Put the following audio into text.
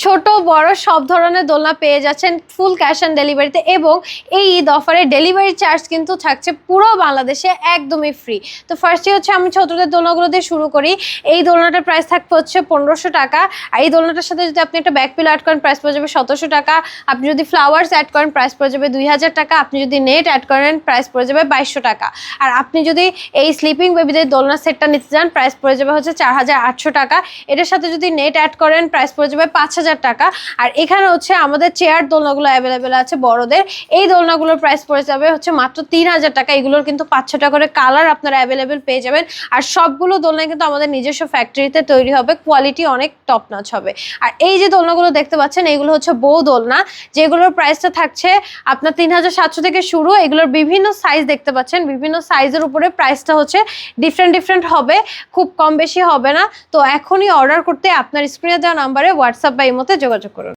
ছোট বড় সব ধরনের দোলনা পেয়ে যাচ্ছেন ফুল ক্যাশ অন ডেলিভারিতে, এবং এই ঈদ অফারে ডেলিভারি চার্জ কিন্তু থাকছে পুরো বাংলাদেশে একদমই ফ্রি। তো ফার্স্টে হচ্ছে আমি ছোটদের দোলনাগুলো দিয়ে শুরু করি। এই দোলনাটার প্রাইস থাকবে হচ্ছে 1500 টাকা। আর এই দোলনাটার সাথে যদি আপনি একটা ব্যাক পিলো অ্যাড করেন প্রাইস পড়ে যাবে 1700 টাকা। আপনি যদি ফ্লাওয়ার্স অ্যাড করেন প্রাইস পড়ে যাবে 2000 টাকা। আপনি যদি নেট অ্যাড করেন প্রাইস পড়ে যাবে 2200 টাকা। আর আপনি যদি এই স্লিপিং বেবিদের দোলনা সেটটা নিতে চান প্রাইস পড়ে যাবে হচ্ছে 4800 টাকা। এটার সাথে যদি নেট অ্যাড করেন প্রাইস পড়ে যাবে 5000 টাকা। আর এখানে হচ্ছে আমাদের চেয়ার দোলনাগুলো অ্যাভেলেবেল আছে বড়দের। এই দোলনাগুলোর প্রাইস পড়ে যাবে হচ্ছে মাত্র 3000 টাকা। এগুলোর কিন্তু 5-6টা করে কালার আপনারা অ্যাভেলেবেল পেয়ে যাবেন। আর সবগুলো দোলনা কিন্তু আমাদের নিজস্ব ফ্যাক্টরিতে তৈরি হবে, কোয়ালিটি অনেক টপ নচ হবে। আর এই যে দোলনাগুলো দেখতে পাচ্ছেন এগুলো হচ্ছে বউ দোলনা, যেগুলোর প্রাইসটা থাকছে আপনার 3700 থেকে শুরু। এগুলোর বিভিন্ন সাইজ দেখতে পাচ্ছেন, বিভিন্ন সাইজের উপরে প্রাইসটা হচ্ছে ডিফারেন্ট হবে, খুব কম বেশি হবে না। তো এখনই অর্ডার করতে আপনার স্ক্রিনে দেওয়া নাম্বারে হোয়াটসঅ্যাপ বা ইমোতে যোগাযোগ করুন।